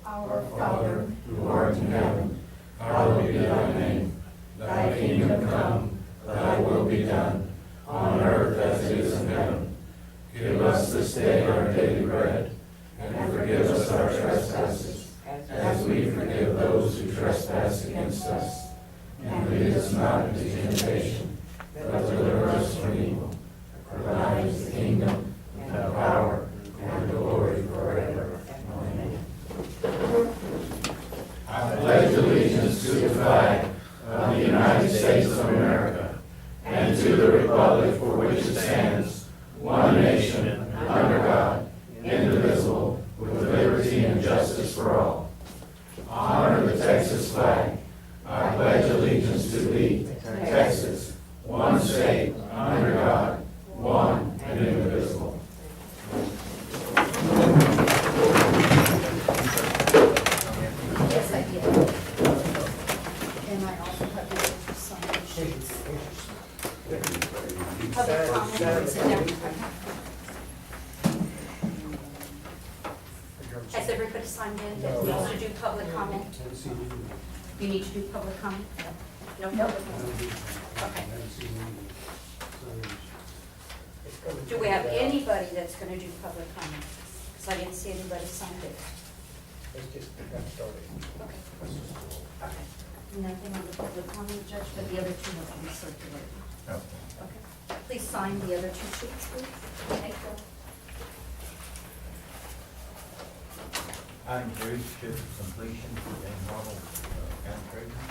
Our Father, who art in heaven, hallowed be thy name. Thy kingdom come, thy will be done, on earth as it is in heaven. Give us this day our daily bread, and forgive us our trespasses, as we forgive those who trespass against us. And lead us not into temptation, but deliver us from evil. For thine is the kingdom, and the power, and the glory forever. Amen. I pledge allegiance to the flag of the United States of America, and to the republic for which it stands, one nation, under God, indivisible, with liberty and justice for all. Honor the Texas flag. I pledge allegiance to thee, Texas, one state, under God, one and indivisible. Yes, I did. And I also have to sign the sheets. Public comment, is it there? Has everybody signed in that needs to do public comment? You need to do public comment? No public comment? Okay. Do we have anybody that's going to do public comment? Because I didn't see anybody signed it. Let's just get started. Okay. Okay. Nothing on the public comment, Judge, but the other two have to be circulated. Okay. Please sign the other two sheets, please. Thank you. Item 3, certificate of completion for James Arnold, County Treasurer.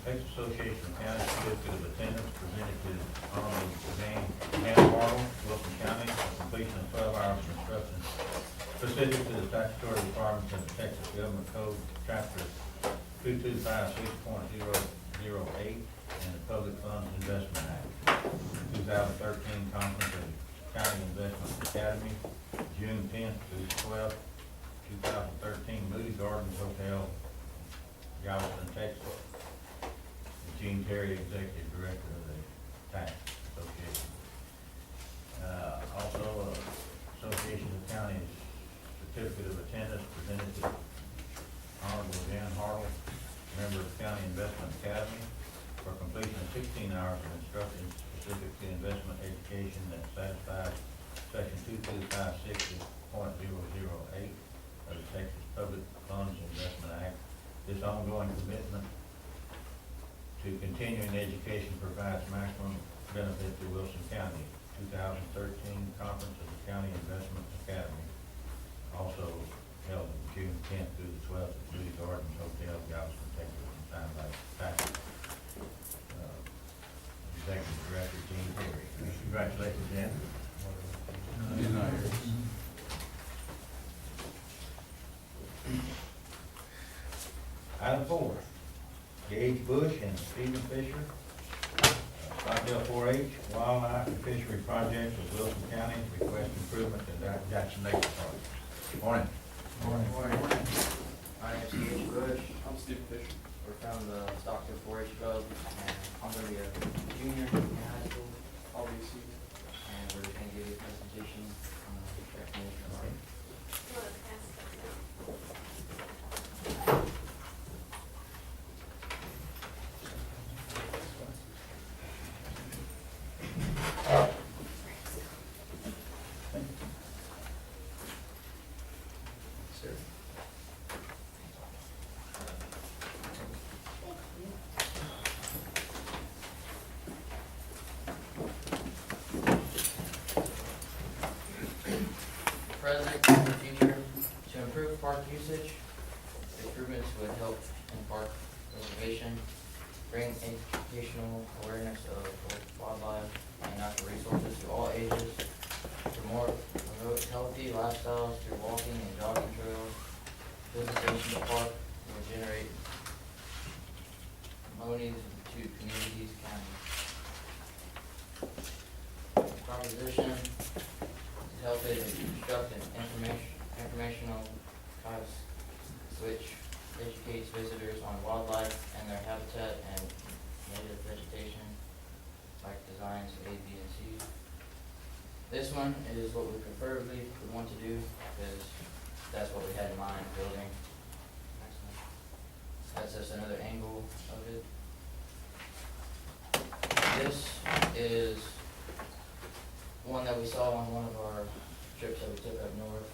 Texas Association of Counties certificate of attendance presented to Honorable James Arnold, Wilson County, for completion of 12 hours of instruction specific to the statutory requirements of the Texas Government Code, Chapter 2256.008, and the Public Funds Investment Act. 2013 Conference of County Investment Academy, June 10th through 12th, 2013, Moody Gardens Hotel, Galveston, Texas. Gene Terry, Executive Director of the Tax Association. Also, Association of Counties certificate of attendance presented to Honorable Jan Hartle, member of the County Investment Academy, for completion of 16 hours of instruction specific to investment education that satisfies Section 2256.008 of the Texas Public Funds Investment Act. This ongoing commitment to continuing education provides maximum benefit to Wilson County. 2013 Conference of the County Investment Academy, also held June 10th through the 12th at Moody Gardens Hotel, Galveston, Texas, and signed by Tax Executive Director Gene Terry. Congratulations, Jan. Item 4. Gage Bush and Stephen Fisher, Scottsdale 4-H Wildlife and Fishery Projects of Wilson County, request improvement to Jackson Nature Park. Morning. Morning. My name is Gage Bush. I'm Steve Fisher. We're from the Stockton 4-H Club, and I'm going to be a junior in high school, obviously, and we're just going to give you a presentation on the Jackson Nature Park. Present and future, to improve park usage, improvements would help in park preservation, bring educational awareness of wildlife and natural resources to all ages, promote healthy lifestyles through walking and jogging trails. Visitation to park will generate monies to communities, counties. Proposition is help it construct an informational switch educates visitors on wildlife and their habitat and native vegetation, like designs A, B, and C. This one is what we preferably would want to do, because that's what we had in mind building. That's just another angle of it. This is one that we saw on one of our trips that we took up north.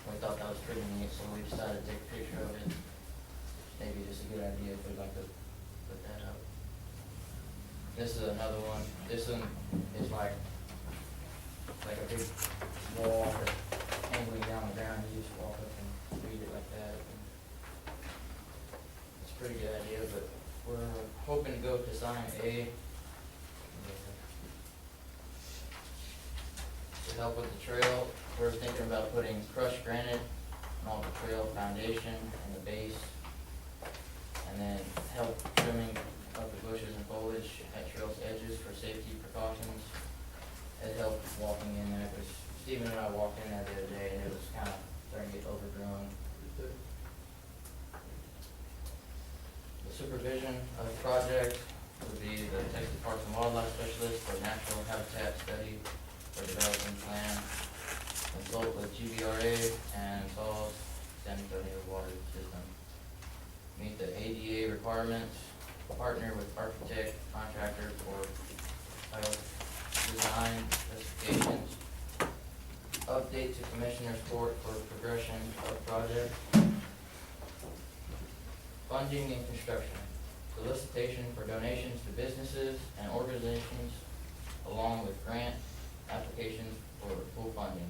We thought that was pretty neat, so we decided to take a picture of it. Maybe just a good idea if we'd like to put that up. This is another one. This one is like a big wall that's angling down the ground. You just walk up and read it like that. It's a pretty good idea, but we're hoping to go to sign A. To help with the trail, we're thinking about putting crushed granite on all the trail foundation and the base, and then help trimming of the bushes and foliage at trail's edges for safety precautions. It helped walking in there, because Stephen and I walked in there the other day, and it was kind of starting to get overgrown. The supervision of the project would be the Texas Parks and Wildlife Specialist for natural habitat study for developing plan, consult with GBRA and install San Antonio water system. Meet the ADA requirements, partner with architect, contractor for design specifications, update to commissioner's court for progression of project, funding and construction, solicitation for donations to businesses and organizations, along with grant applications for full funding.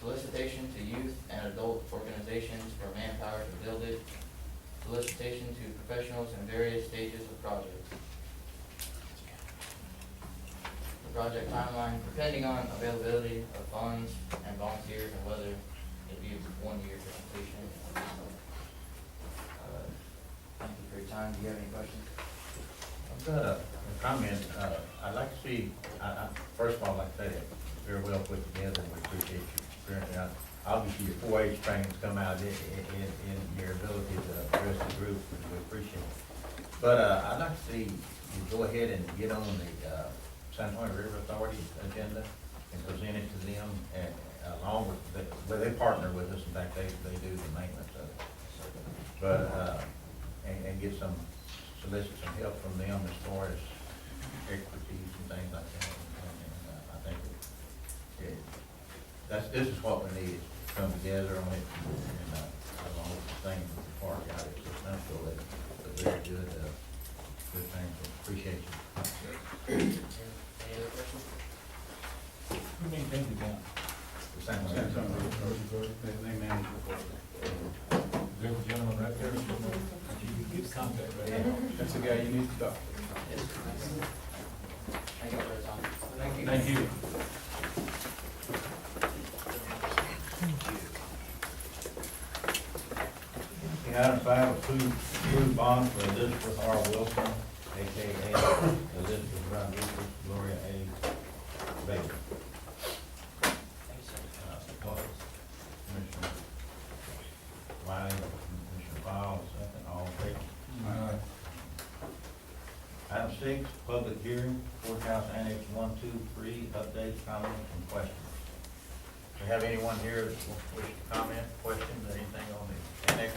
Solicitation to youth and adult organizations for manpower to build it. Solicitation to professionals in various stages of project. The project timeline, depending on availability of funds and volunteers and whether it'd be 1 year for completion. Thank you for your time. Do you have any questions? I've got a comment. I'd like to see, first of all, I'd like to say that very well put together, and we appreciate you appearing out. Obviously, your 4-H training's come out in your ability to address the group, which we appreciate. But I'd like to see you go ahead and get on the San Antonio River Authority agenda and present it to them, and along with, well, they partner with us. In fact, they do the maintenance of it. But, and get solicit some help from them as far as expertise and things like that. And I think this is what we need, is to come together on it, and along with the thing with the park out at Central, it's a very good thing, so appreciate you. Any other questions? Who maintains the account? The same way. San Antonio Road, they manage it. There's a gentleman right there, you get contact right now. That's the guy you need to talk to. Yes. Thank you for your time. Thank you. Item 5, approve bond for Elizabeth R. Wilson, AKA Elizabeth Rodriguez, Gloria A. Baker. Thank you, sir. Commissioner Wiley, Commissioner Fowles, second, all in favor? Item 6, public hearing, courthouse annex 1, 2, 3, updates, comments, and questions. Do we have anyone here that wish to comment, questions, or anything on the annex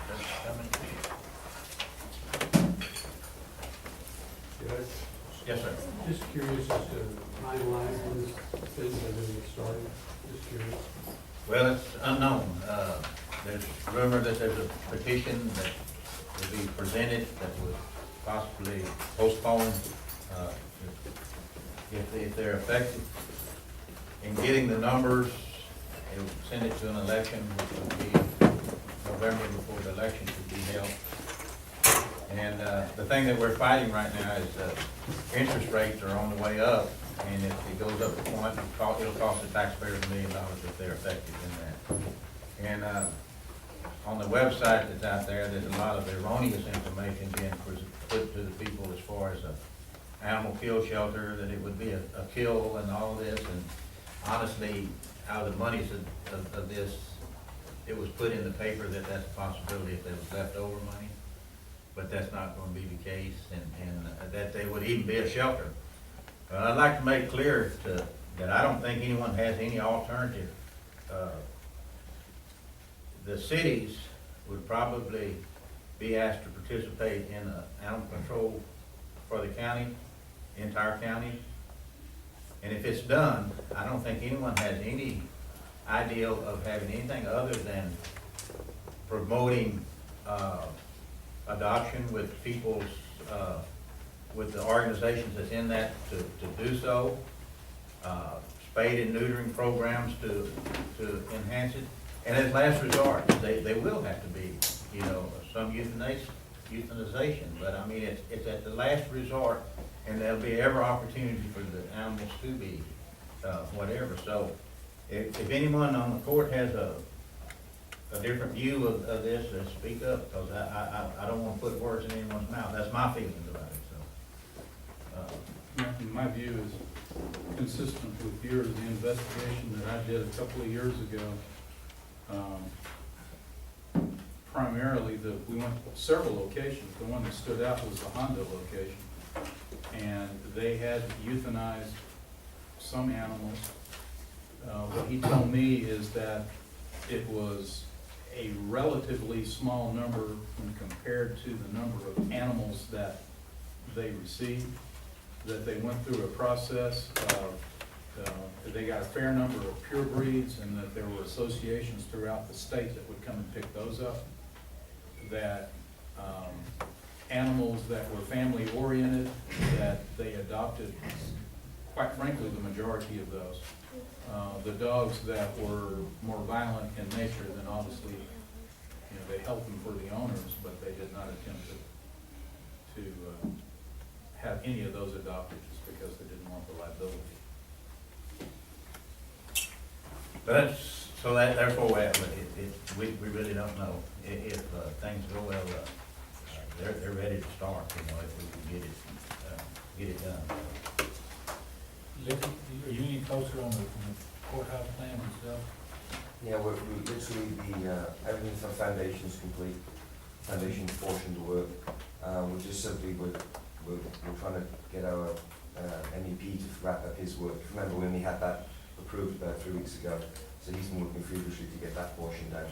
that's coming? Judge, Yes, sir. just curious as to timeline when this thing is going to get started, just curious. Well, it's unknown. There's rumor that there's a petition that will be presented that would possibly postpone, if they're effective in getting the numbers, it would send it to an election, which would be November before the election should be held. And the thing that we're fighting right now is interest rates are on the way up, and if it goes up a point, it'll cost the taxpayers $1 million if they're effective in that. And on the website that's out there, there's a lot of erroneous information being put to the people as far as a animal kill shelter, that it would be a kill and all this. And honestly, out of the monies of this, it was put in the paper that that's a possibility if there was leftover money, but that's not gonna be the case, and that they would even be a shelter. I'd like to make clear that I don't think anyone has any alternative. The cities would probably be asked to participate in animal control for the county, entire county. And if it's done, I don't think anyone has any idea of having anything other than promoting adoption with people's, with the organizations that's in that to do so. Spade and neutering programs to enhance it. And as last resort, they will have to be, you know, some euthanization, but I mean, it's at the last resort, and there'll be every opportunity for the animals to be, whatever. So if anyone on the court has a different view of this, speak up, because I don't want to put words in anyone's mouth. That's my feelings about it, so. My view is consistent with yours. The investigation that I did a couple of years ago, primarily, we went to several locations. The one that stood out was the Honda location. And they had euthanized some animals. What he told me is that it was a relatively small number when compared to the number of animals that they received, that they went through a process of, they got a fair number of pure breeds, and that there were associations throughout the state that would come and pick those up, that animals that were family oriented, that they adopted, quite frankly, the majority of those. The dogs that were more violent in nature, then obviously, you know, they helped them for the owners, but they did not attempt to have any of those adopted just because they didn't want the liability. But therefore, we really don't know if things go well. They're ready to start, you know, if we can get it done. Are you any closer on the courthouse plan itself? Yeah, we literally, everything from foundation is complete, foundation portion of the work. We're just simply, we're trying to get our MEP to wrap up his work. Remember, we only had that approved about 3 weeks ago, so he's been working feverishly to get that portion done.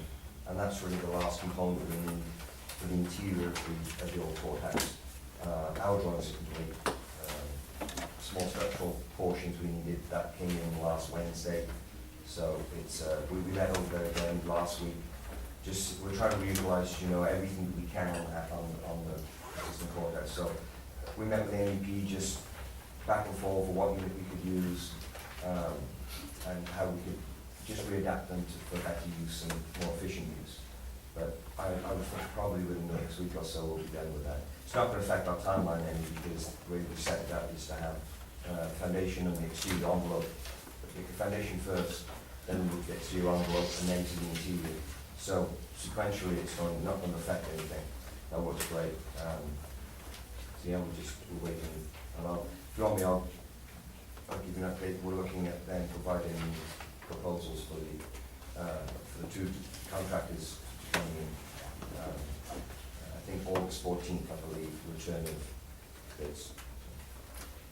And that's really the last component we need for the interior of the old courthouse. Our drawings are complete. Small structural portions we needed, that came in last Wednesday. So it's, we met over there again last week. Just, we're trying to utilize, you know, everything that we can on the existing courthouse. So we met with the MEP, just back and forth for what unit we could use, and how we could just readapt them for better use and more efficient use. But I would think probably within the next week or so we'll be done with that. It's not going to affect our timeline any, because the way we set it up is to have foundation and the exterior envelope. The foundation first, then we get exterior envelope, and then to the interior. So sequentially, it's not going to affect anything. That works great. So yeah, we're waiting. And if you want me, I'll give you an update. We're looking at then providing proposals for the two contractors coming in. I think August 14th, I believe, return of bids.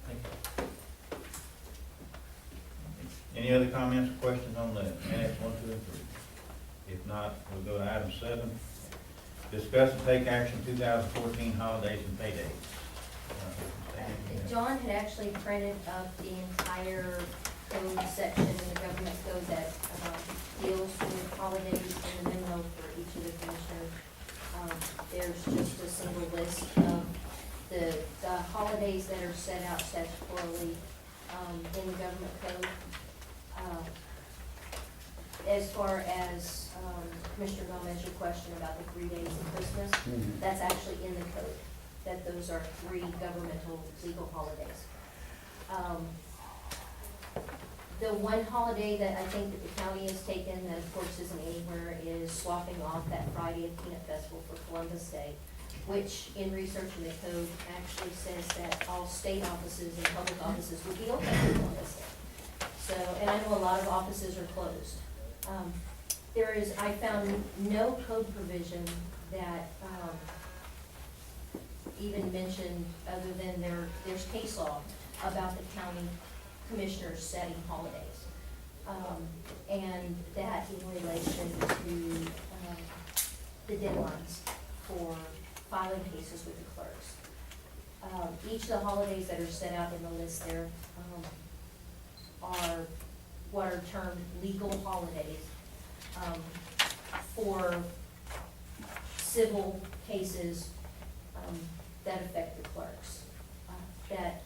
Thank you. Any other comments or questions on the annex 1, 2, and 3? If not, we'll go to item 7. Discuss and take action 2014 holidays and pay dates. John had actually printed up the entire code section in the government code that deals with holidays in the memo for each of the commissioners. There's just a single list of the holidays that are set out statutorily in the government code. As far as Commissioner Gomez, your question about the 3 days of Christmas, that's actually in the code, that those are 3 governmental legal holidays. The one holiday that I think that the county has taken, that of course isn't anywhere, is swapping off that Friday of Peanut Festival for Columbus Day, which in researching the code actually says that all state offices and public offices would be open on Columbus Day. So, and I know a lot of offices are closed. There is, I found no code provision that, even mentioned, other than there's case law about the county commissioners setting holidays. And that in relation to, the deadlines for filing cases with the clerks. Each of the holidays that are set out in the list there, are what are termed legal holidays, for civil cases, that affect the clerks. But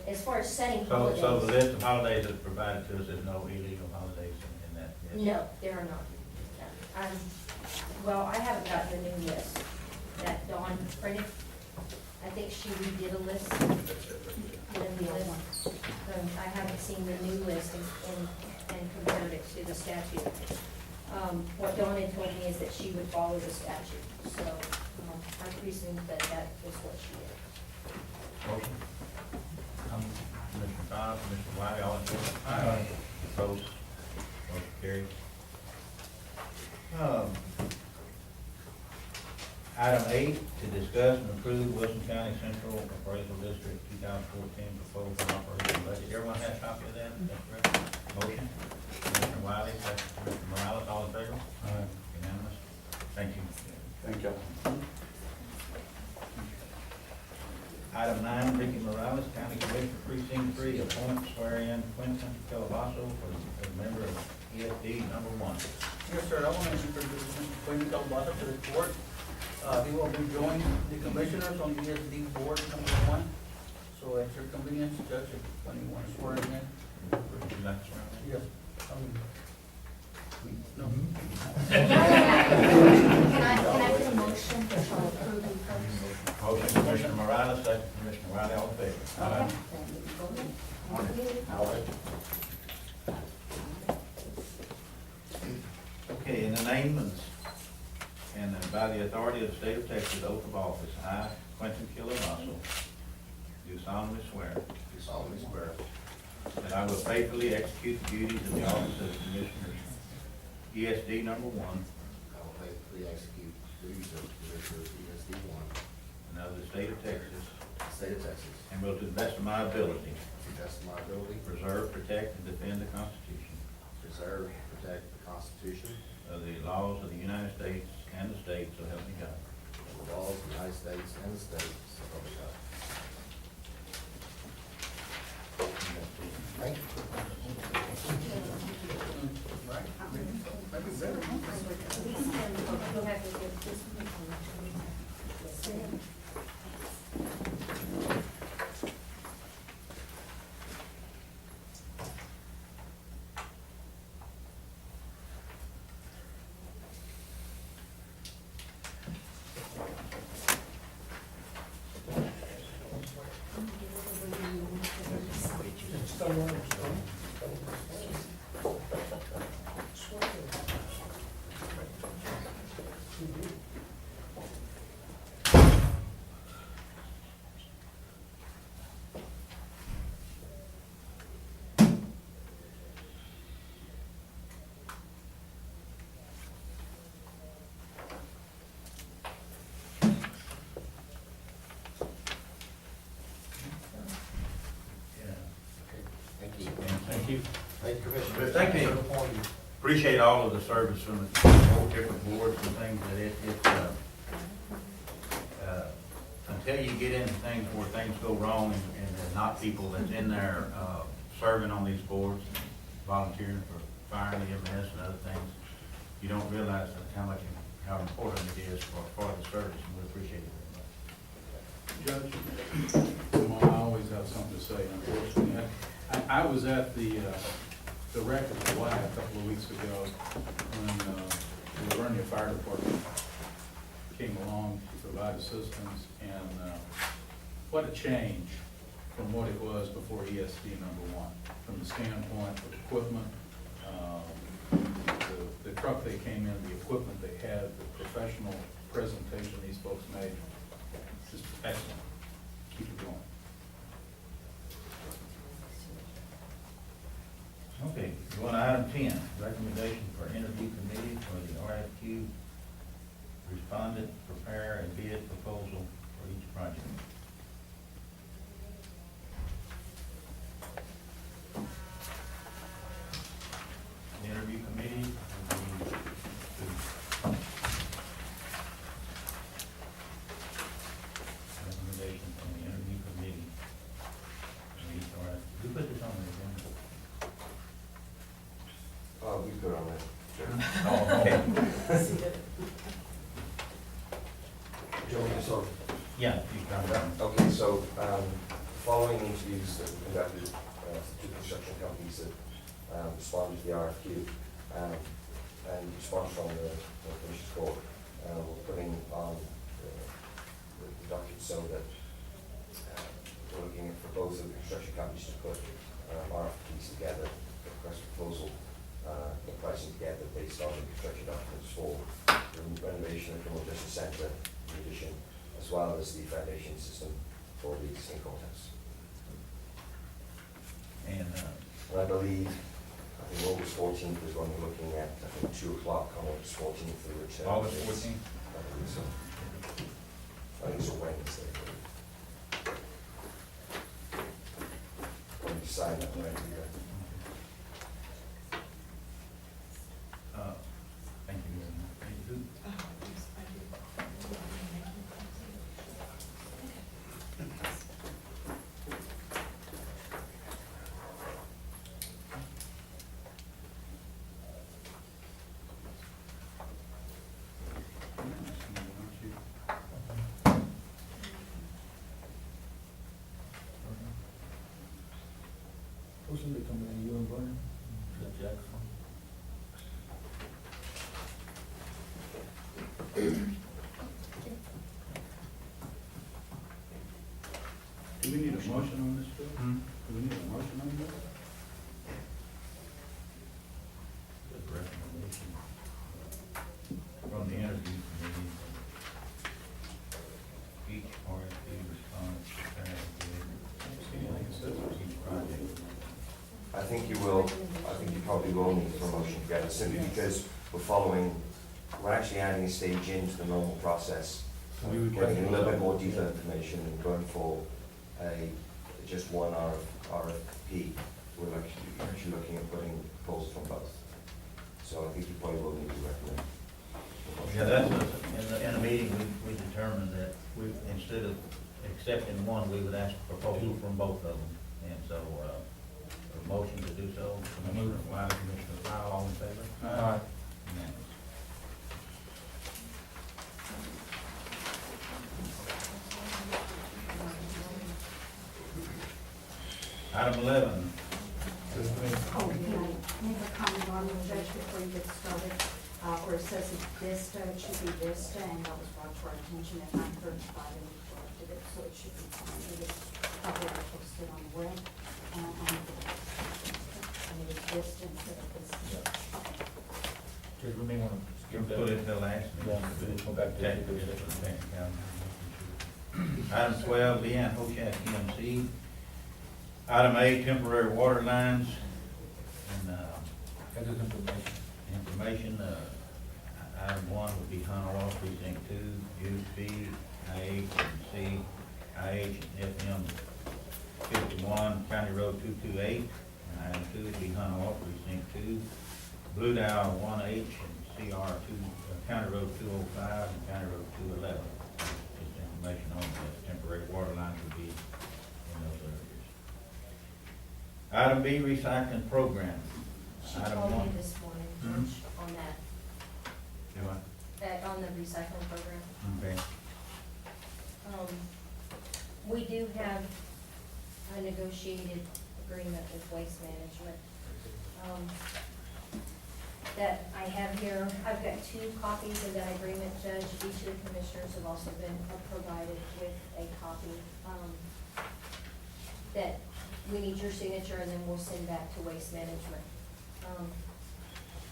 as far as setting holidays. So the list of holidays that's provided to us, there's no illegal holidays in that list? No, there are not. Well, I haven't gotten the new list that Dawn printed. I think she redid a list. I haven't seen the new list and compared it to the statute. What Dawn had told me is that she would follow the statute, so, I presume that is what she did. Motion. Commissioner Cobb, Commissioner Wiley, all in favor? Aye. Opposed? Motion carried. Item 8, to discuss and approve Wilson County Central Appraisal District 2014 proposal and operation budget. Everyone has a copy of that? That's correct. Motion. Commissioner Wiley, second. Commissioner Morales, all in favor? Aye. Unanimous. Thank you. Thank you. Item 9, Ricky Morales, County Commissioner Precinct 3, appoint swear-in Quentin Calabasso as member of ESD number 1. Yes, sir, I want to introduce Mr. Quentin Calabasa to the board. He will be joining the commissioners on the ESD board number 1. So at your convenience, Judge, when you want to swear him in. Would you like to swear in? Yes. No. Can I get a motion to approve him first? Motion, Commissioner Morales, second. Commissioner Wiley, all in favor? Okay. Okay, in the name and by the authority of the state of Texas, oath of office, I, Quentin Calabasso, do solemnly swear Do solemnly swear that I will faithfully execute the duties of the office of Commissioners, ESD number 1, I will faithfully execute the duties of Commissioner of ESD 1, and of the state of Texas, State of Texas, and will to the best of my ability to the best of my ability, preserve, protect, and defend the Constitution preserve, protect the Constitution of the laws of the United States and the state, so help me God. and the laws of the United States and the state, so help me God. Thank you. You'll have to give this one. Thank you. Thank you. Thank you, Commissioner. Thank you. For appointing. Appreciate all of the service from the whole different boards and things that until you get into things where things go wrong and there's not people that's in there, serving on these boards, volunteering for fire and EMS and other things, you don't realize how important it is for the service, and we appreciate it very much. Judge, I always have something to say, unfortunately. I was at the wreck of July a couple of weeks ago when the Vernia Fire Department came along to provide assistance, and what a change from what it was before ESD number 1, from the standpoint of equipment, the truck they came in, the equipment they had, the professional presentation these folks made, just excellent. Keep it going. Okay, Go on to item 10, recommendation for interview committee for the RFQ respondent, prepare a bid proposal for each project. The interview committee will be recommendation from the interview committee. Who put this on the agenda? We put on that. Oh, okay. Joey, so, Yeah, you got it. okay, so, following interviews that we conducted, to construction companies that, responded to the RFQ, and response from the Commission's Court, we're putting on the document so that, we're looking at proposing the construction companies to put, RFPs together, request proposal, the pricing together based on the construction documents for the renovation of the criminal justice center, in addition, as well as the foundation system for the existing courthouse. And, And I believe, I think August 14th is when we're looking at, I think 2 o'clock on August 14th for the return. August dates. 14th? I believe so. I think it's a Wednesday. When you sign that, right? thank you very much. Who- Who's gonna be coming in, you and Vernon? Jackson? Do we need a motion on this, Bill? Hmm? Do we need a motion on this? The recommendation from the interview committee. Each RFP response, prepare a bid. See anything that says For it? each project. I think you will, I think you probably will need a motion together, simply because we're actually adding a stage into the normal process. So we would Getting a little bit recommend- more detailed information and going for just one RFP. We're actually looking at putting proposals from both. So I think you probably will need to recommend. a motion. Yeah, that's, in the meeting, we determined that instead of accepting one, we would ask a proposal from both of them. And so, a motion to do so, Commissioner Wiley, Commissioner Powell, all in favor? Aye. Unanimous. Item 11, Oh, yeah, make a comment on the judge before you get started, where it says it's Vista, it should be Vista, and that was brought to our attention at 9:35, and we corrected it, so it should be fine. It is probably posted on the web, and it is Vista instead of Vista. Judge, we may wanna you skip that. put it to the last. Yeah, we'll come back to it. Item 12, Leanne Hoshat, EMC. Item A, temporary water lines, and, That is information. information, item 1 would be Honolulu Precinct 2, Use B, IH and C, IH and FM 51, County Road 228. And item 2 would be Honolulu Precinct 2, Blue Dial 1H and CR 2, County Road 205 and County Road 211. Just information on the temporary water lines would be in those areas. Item B, recycling program. She Item told me 1. this morning, Hmm? George, on that, Do I? on the recycling program. Okay. We do have a negotiated agreement with Waste Management. That I have here, I've got 2 copies of that agreement, Judge. Each of the commissioners have also been provided with a copy. That we need your signature, and then we'll send back to Waste Management.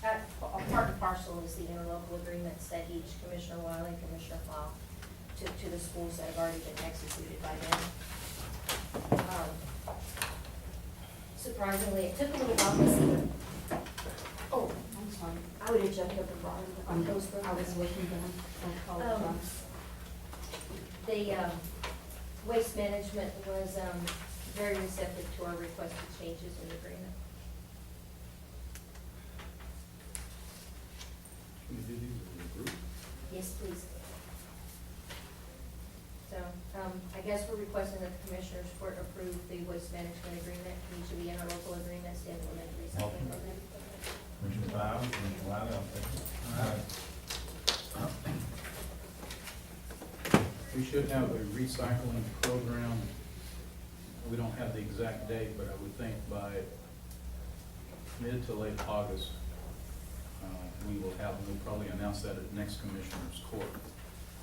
Part and parcel is the interlocal agreements that each Commissioner Wiley and Commissioner Fowle took to the schools that have already been executed by them. Surprisingly, it took a little while to see I would have jumped up and brought them on those. I was looking down, I called, The Waste Management was very receptive to our requested changes in the agreement. Can we do these as a group? Yes, please. So, I guess we're requesting that the Commissioners Court approve the Waste Management Agreement for each of the interlocal agreements to implement the recycling program. Commissioner Fowler, Commissioner Wiley, I'll second. We should have a recycling program. We don't have the exact date, but I would think by mid to late August, we will have, and we'll probably announce that at next Commissioners Court,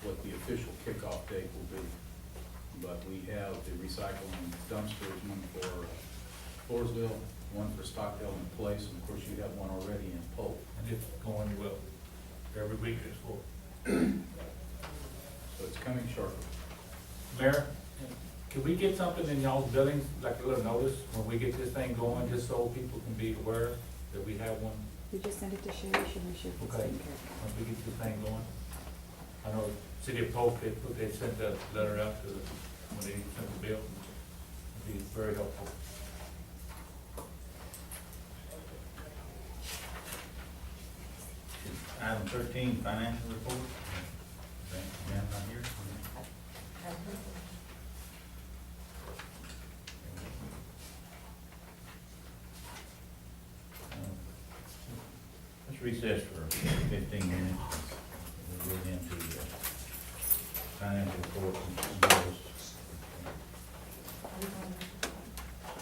what the official kickoff date will be. But we have the recycling dumpsters, one for Floresville, one for Stockdale and Place, and of course you have one already in Polk. And it's going well. Every week it's full. So it's coming shortly. Mayor, can we get something in y'all's buildings, like a little notice, when we get this thing going, just so people can be aware that we have one? You just send it to Sherry, she'll Okay. take care of it. Once we get this thing going? I know City of Polk, they sent that letter out to, when they sent the bill. It'd be very helpful. Item 13, financial report. Okay, Jan not here. Let's recess for 15 minutes. We'll get into the financial report and bills.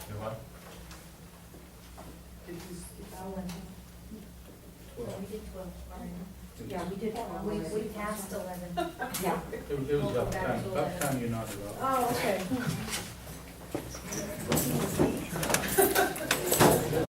You know what? We did 12, already. yeah, we did. We passed 11. Yeah. It was about time you nodded off. Oh, okay.